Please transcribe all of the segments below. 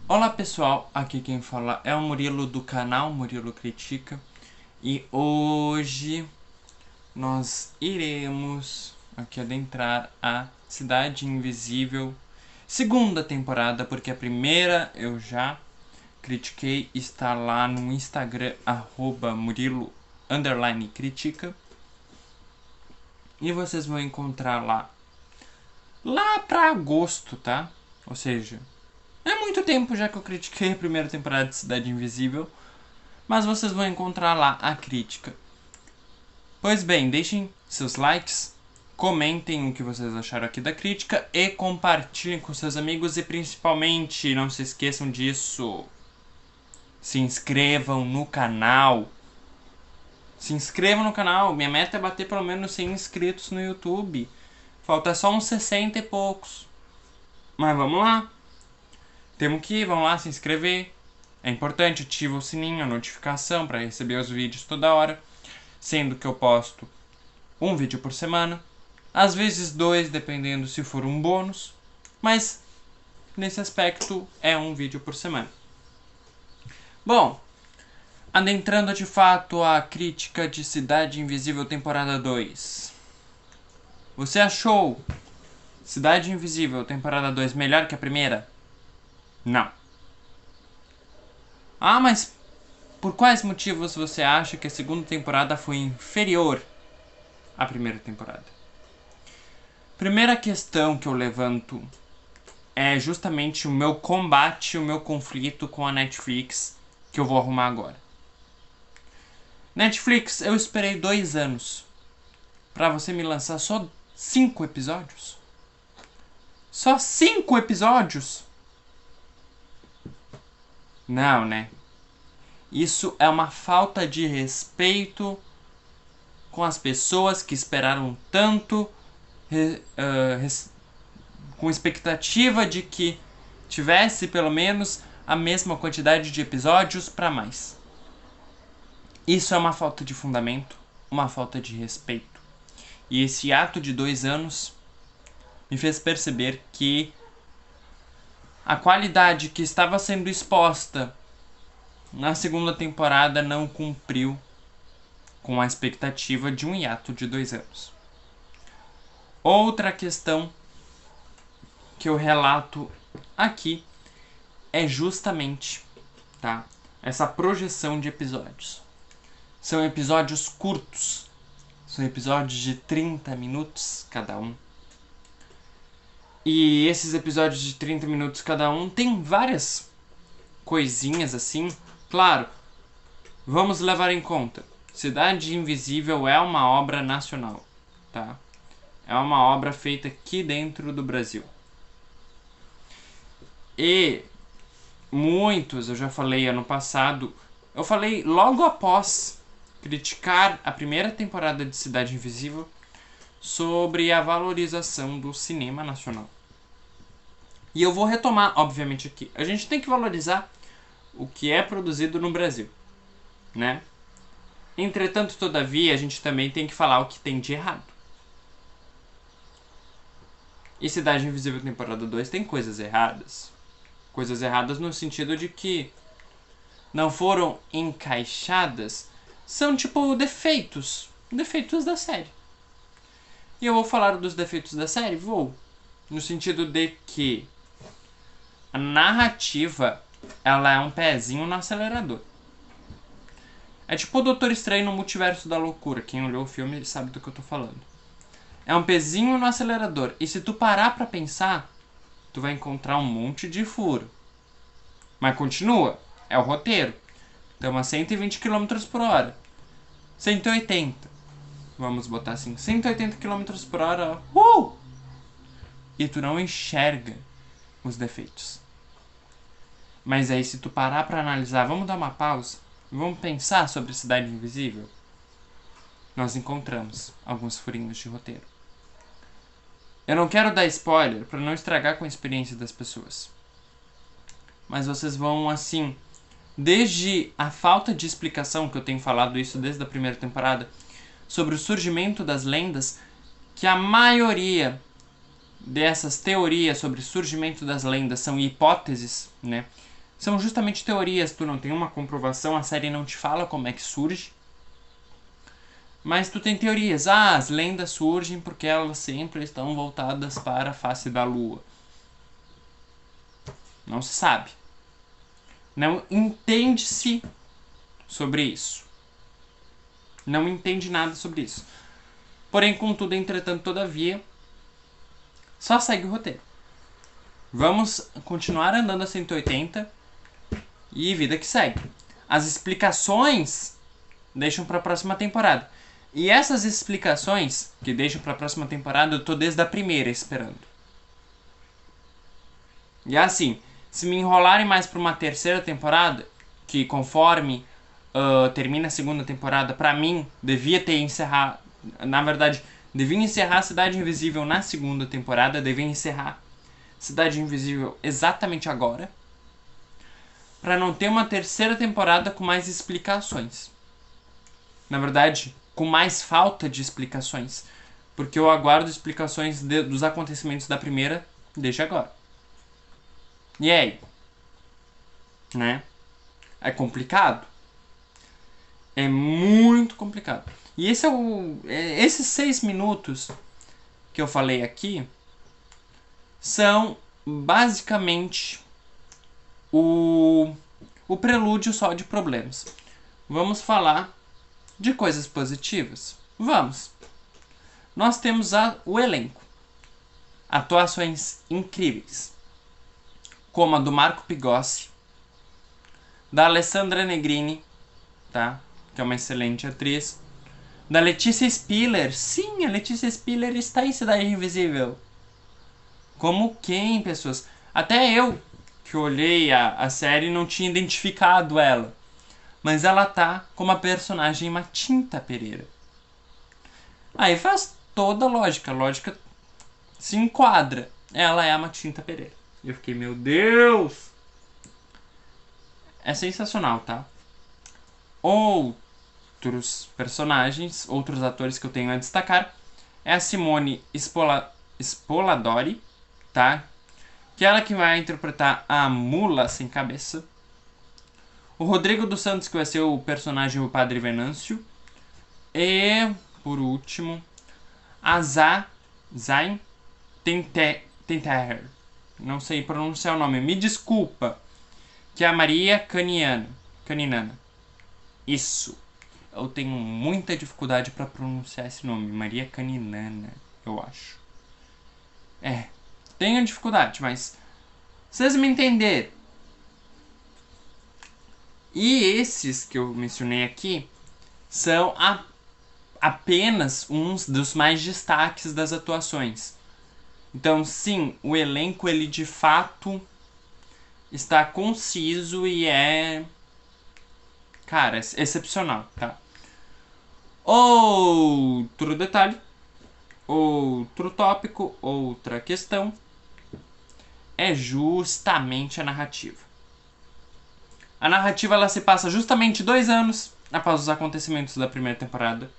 Olá pessoal, aqui quem fala é o Murilo do canal Murilo Critica e hoje nós iremos aqui adentrar a Cidade Invisível segunda temporada, porque a primeira eu já critiquei, está lá no Instagram @Murilo_critica e vocês vão encontrar lá pra agosto, tá? Ou seja, é muito tempo já que eu critiquei a primeira temporada de Cidade Invisível, mas vocês vão encontrar lá a crítica. Pois bem, deixem seus likes, comentem o que vocês acharam aqui da crítica e compartilhem com seus amigos e principalmente, não se esqueçam disso, se inscrevam no canal. Se inscrevam no canal, minha meta é bater pelo menos 100 inscritos no YouTube. Falta só uns 60 e poucos. Mas vamos lá. Temos que ir, vamos lá se inscrever. É importante, ativa o sininho, a notificação para receber os vídeos toda hora. Sendo que eu posto um vídeo por semana. Às vezes 2, dependendo se for um bônus. Mas, nesse aspecto, é um vídeo por semana. Bom, adentrando de fato a crítica de Cidade Invisível temporada 2. Você achou Cidade Invisível temporada 2 melhor que a primeira? Não. Ah, mas por quais motivos você acha que a segunda temporada foi inferior à primeira temporada? Primeira questão que eu levanto é justamente o meu combate, o meu conflito com a Netflix, que eu vou arrumar agora. Netflix, eu esperei 2 anos pra você me lançar só 5 episódios? Só 5 episódios? Não, né? Isso é uma falta de respeito com as pessoas que esperaram tanto, com expectativa de que tivesse pelo menos a mesma quantidade de episódios para mais. Isso é uma falta de fundamento, uma falta de respeito. E esse ato de 2 anos me fez perceber que a qualidade que estava sendo exposta na segunda temporada não cumpriu com a expectativa de um hiato de 2 anos. Outra questão que eu relato aqui é justamente, tá, essa projeção de episódios. São episódios curtos, são episódios de 30 minutos cada um. E esses episódios de 30 minutos cada um tem várias coisinhas assim. Claro, vamos levar em conta, Cidade Invisível é uma obra nacional, tá? É uma obra feita aqui dentro do Brasil. E muitos, eu já falei ano passado, eu falei logo após criticar a primeira temporada de Cidade Invisível sobre a valorização do cinema nacional. E eu vou retomar, obviamente, aqui. A gente tem que valorizar o que é produzido no Brasil, né? Entretanto, todavia, a gente também tem que falar o que tem de errado. E Cidade Invisível temporada 2 tem coisas erradas. Coisas erradas no sentido de que não foram encaixadas. São tipo defeitos. Defeitos da série. E eu vou falar dos defeitos da série? Vou. No sentido de que a narrativa, ela é um pezinho no acelerador. É tipo o Doutor Estranho no Multiverso da Loucura. Quem olhou o filme sabe do que eu tô falando. É um pezinho no acelerador. E se tu parar pra pensar, tu vai encontrar um monte de furo. Mas continua. É o roteiro. Estamos a 120 km por hora. 180. Vamos botar assim. 180 km por hora. E tu não enxerga os defeitos. Mas aí se tu parar pra analisar, vamos dar uma pausa e vamos pensar sobre Cidade Invisível, nós encontramos alguns furinhos de roteiro. Eu não quero dar spoiler para não estragar com a experiência das pessoas. Mas vocês vão assim, desde a falta de explicação, que eu tenho falado isso desde a primeira temporada, sobre o surgimento das lendas, que a maioria dessas teorias sobre o surgimento das lendas são hipóteses, né? são justamente teorias. Tu não tem uma comprovação, a série não te fala como é que surge. Mas tu tem teorias. As lendas surgem porque elas sempre estão voltadas para a face da lua. Não se sabe. Não entende-se sobre isso. Não entende nada sobre isso. Porém, contudo, entretanto, todavia, só segue o roteiro. Vamos continuar andando a 180 e vida que segue. As explicações deixam para a próxima temporada. E essas explicações que deixam para a próxima temporada, eu tô desde a primeira esperando. E assim, se me enrolarem mais para uma terceira temporada, que conforme termina a segunda temporada, pra mim, devia ter encerrado. Na verdade, devia encerrar Cidade Invisível na segunda temporada, devia encerrar Cidade Invisível exatamente agora, pra não ter uma terceira temporada com mais explicações. Na verdade, com mais falta de explicações, porque eu aguardo explicações dos acontecimentos da primeira desde agora. E aí? Né? É complicado? É muito complicado. E esses 6 minutos que eu falei aqui são basicamente o prelúdio só de problemas. Vamos falar de coisas positivas? Vamos. Nós temos o elenco. Atuações incríveis. Como a do Marco Pigossi, da Alessandra Negrini, tá? Que é uma excelente atriz. Da Letícia Spiller. Sim, a Letícia Spiller está em Cidade Invisível. Como quem, pessoas? Até eu, que olhei a série, não tinha identificado ela. Mas ela tá como a personagem Matinta Pereira. Aí faz toda a lógica. A lógica se enquadra. Ela é a Matinta Pereira. Eu fiquei, meu Deus! É sensacional, tá? Outros personagens, outros atores que eu tenho a destacar é a Simone Spoladori, tá? Que é ela que vai interpretar a Mula Sem Cabeça. O Rodrigo dos Santos, que vai ser o personagem o Padre Venâncio. E, por último, a Zayn Tenterher. Não sei pronunciar o nome, me desculpa. Que é a Maria Caninana. Isso. Eu tenho muita dificuldade para pronunciar esse nome. Maria Caninana, eu acho. Tenho dificuldade, mas vocês me entenderam. E esses que eu mencionei aqui são apenas uns dos mais destaques das atuações. Então, sim, o elenco, ele de fato está conciso e é, cara, excepcional, tá? Outro detalhe, outro tópico, outra questão é justamente a narrativa. A narrativa, ela se passa justamente 2 anos após os acontecimentos da primeira temporada.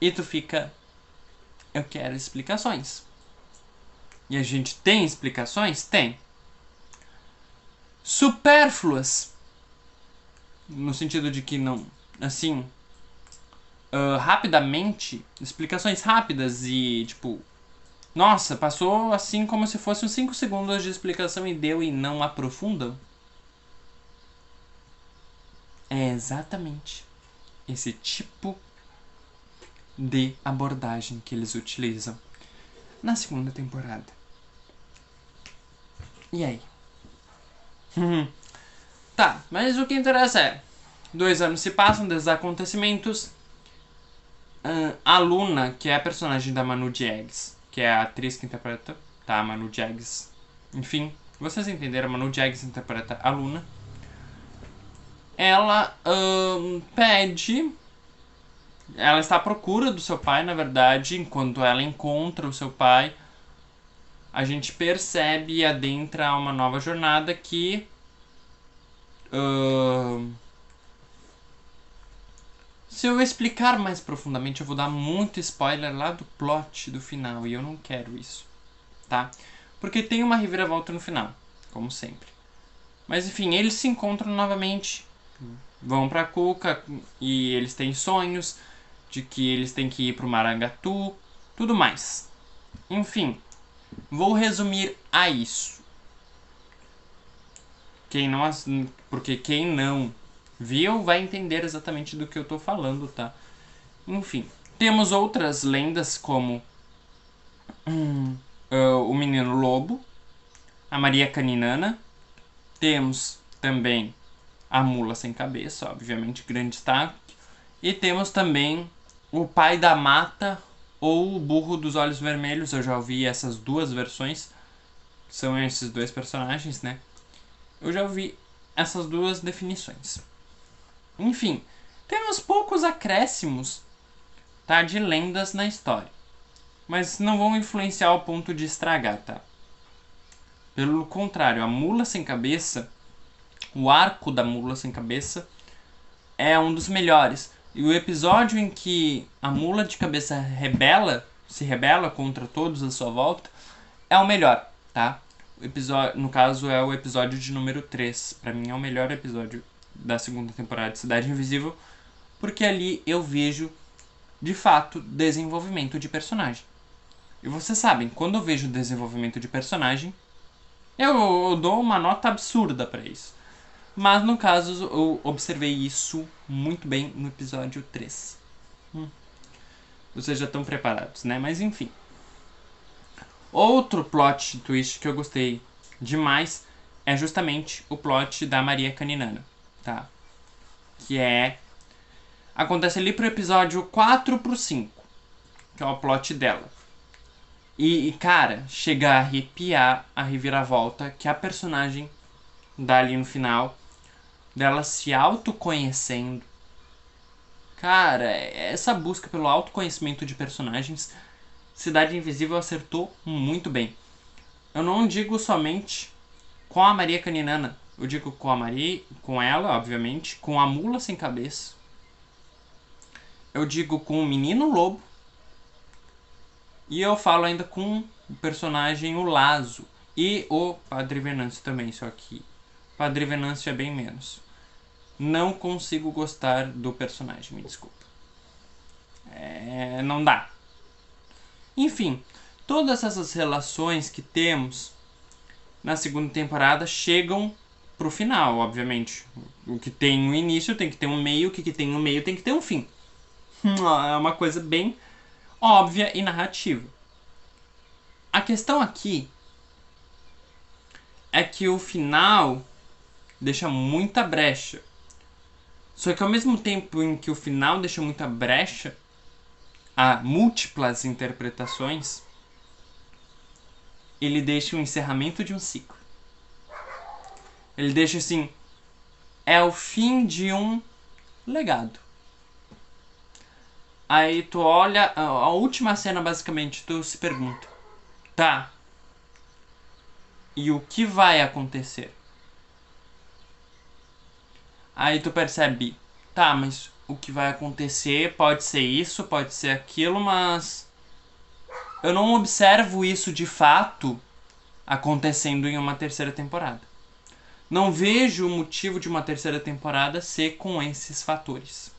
E tu fica, eu quero explicações. E a gente tem explicações? Tem. Supérfluas. No sentido de que não, assim, rapidamente, explicações rápidas e, tipo, nossa, passou assim como se fosse uns 5 segundos de explicação e deu e não aprofundam. É exatamente esse tipo de abordagem que eles utilizam na segunda temporada. E aí? Tá, mas o que interessa é 2 anos se passam desses acontecimentos. A Luna, que é a personagem da Manu Dieggs, que é a atriz que interpreta, tá? A Manu Dieggs. Enfim, vocês entenderam, a Manu Dieggs interpreta a Luna. Ela pede. Ela está à procura do seu pai, na verdade. Enquanto ela encontra o seu pai, a gente percebe e adentra uma nova jornada que se eu explicar mais profundamente, eu vou dar muito spoiler lá do plot do final, e eu não quero isso, tá? Porque tem uma reviravolta no final, como sempre. Mas enfim, eles se encontram novamente, vão pra Cuca e eles têm sonhos de que eles têm que ir pro Marangatu, tudo mais. Enfim, vou resumir a isso. Porque quem não viu vai entender exatamente do que eu tô falando, tá? Enfim, temos outras lendas como o Menino Lobo, a Maria Caninana. Temos também a Mula Sem Cabeça, obviamente, grande destaque. E temos também o Pai da Mata ou o Burro dos Olhos Vermelhos. Eu já ouvi essas duas versões. São esses dois personagens, né? Eu já ouvi essas duas definições. Enfim, temos poucos acréscimos, tá, de lendas na história. Mas não vão influenciar ao ponto de estragar, tá? Pelo contrário, a Mula Sem Cabeça, o arco da Mula Sem Cabeça, é um dos melhores. E o episódio em que a Mula de Cabeça se rebela contra todos à sua volta, é o melhor, tá? O episódio, no caso, é o episódio de número 3. Pra mim é o melhor episódio da segunda temporada de Cidade Invisível, porque ali eu vejo, de fato, desenvolvimento de personagem. E vocês sabem, quando eu vejo desenvolvimento de personagem, eu dou uma nota absurda pra isso. Mas no caso, eu observei isso muito bem no episódio 3. Vocês já estão preparados, né? Mas enfim. Outro plot twist que eu gostei demais é justamente o plot da Maria Caninana, tá? Que acontece ali pro episódio 4 pro 5, que é o plot dela. E cara, chega a arrepiar a reviravolta que a personagem dá ali no final, dela se autoconhecendo. Cara, essa busca pelo autoconhecimento de personagens, Cidade Invisível acertou muito bem. Eu não digo somente com a Maria Caninana, eu digo com a Maria, com ela, obviamente, com a Mula Sem Cabeça. Eu digo com o Menino Lobo. E eu falo ainda com o personagem o Lazo e o Padre Venâncio também, só que Padre Venâncio é bem menos. Não consigo gostar do personagem, me desculpa. Não dá. Enfim, todas essas relações que temos na segunda temporada chegam pro final, obviamente. O que tem um início tem que ter um meio, o que tem no meio tem que ter um fim. É uma coisa bem óbvia e narrativa. A questão aqui é que o final deixa muita brecha. Só que ao mesmo tempo em que o final deixa muita brecha, há múltiplas interpretações, ele deixa o encerramento de um ciclo. Ele deixa assim, é o fim de um legado. Aí tu olha, a última cena basicamente, tu se pergunta, tá, e o que vai acontecer? Aí tu percebe, tá, mas o que vai acontecer pode ser isso, pode ser aquilo, mas eu não observo isso de fato acontecendo em uma terceira temporada. Não vejo o motivo de uma terceira temporada ser com esses fatores.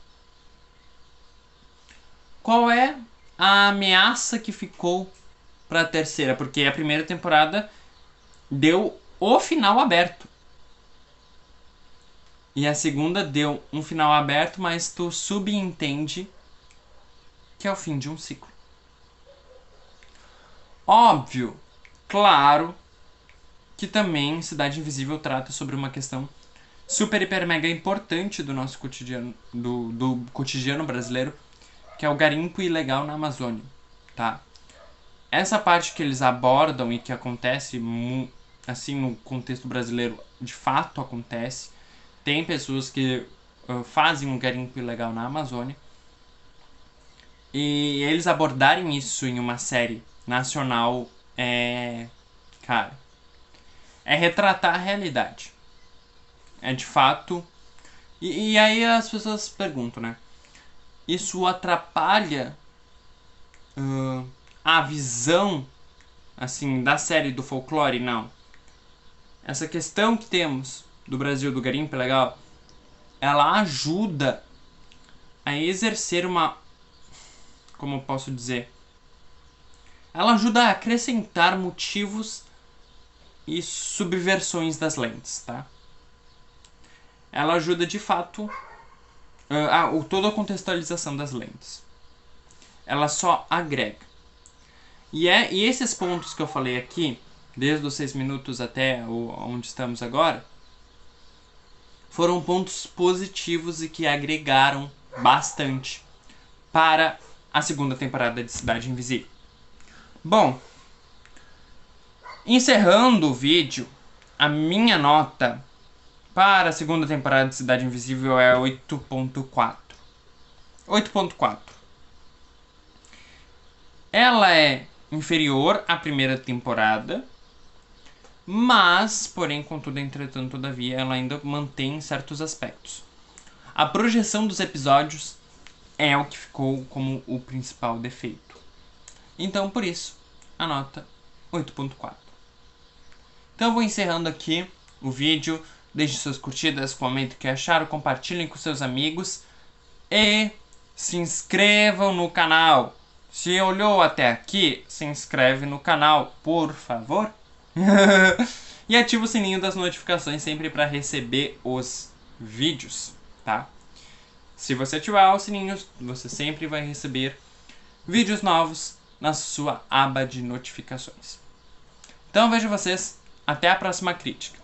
Qual é a ameaça que ficou para a terceira? Porque a primeira temporada deu o final aberto. E a segunda deu um final aberto, mas tu subentende que é o fim de um ciclo. Óbvio, claro, que também Cidade Invisível trata sobre uma questão super, hiper, mega importante do nosso cotidiano, do cotidiano brasileiro, que é o garimpo ilegal na Amazônia, tá? Essa parte que eles abordam e que acontece, assim, no contexto brasileiro, de fato acontece. Tem pessoas que fazem um garimpo ilegal na Amazônia. E eles abordarem isso em uma série nacional cara, é retratar a realidade. É de fato. E aí as pessoas perguntam, né? Isso atrapalha a visão, assim, da série do folclore? Não. Essa questão que temos do Brasil, do Garimpo Legal, ela ajuda a exercer uma... Como eu posso dizer? Ela ajuda a acrescentar motivos e subversões das lentes, tá? Ela ajuda de fato toda a contextualização das lentes. Ela só agrega. E esses pontos que eu falei aqui, desde os 6 minutos até onde estamos agora, foram pontos positivos e que agregaram bastante para a segunda temporada de Cidade Invisível. Bom, encerrando o vídeo, a minha nota para a segunda temporada de Cidade Invisível é 8.4. 8.4. Ela é inferior à primeira temporada, mas, porém, contudo, entretanto, todavia, ela ainda mantém certos aspectos. A projeção dos episódios é o que ficou como o principal defeito. Então, por isso, a nota 8.4. Então, eu vou encerrando aqui o vídeo. Deixe suas curtidas, comentem o que acharam, compartilhem com seus amigos e se inscrevam no canal. Se olhou até aqui, se inscreve no canal, por favor. E ativa o sininho das notificações sempre para receber os vídeos, tá? Se você ativar o sininho, você sempre vai receber vídeos novos na sua aba de notificações. Então vejo vocês até a próxima crítica.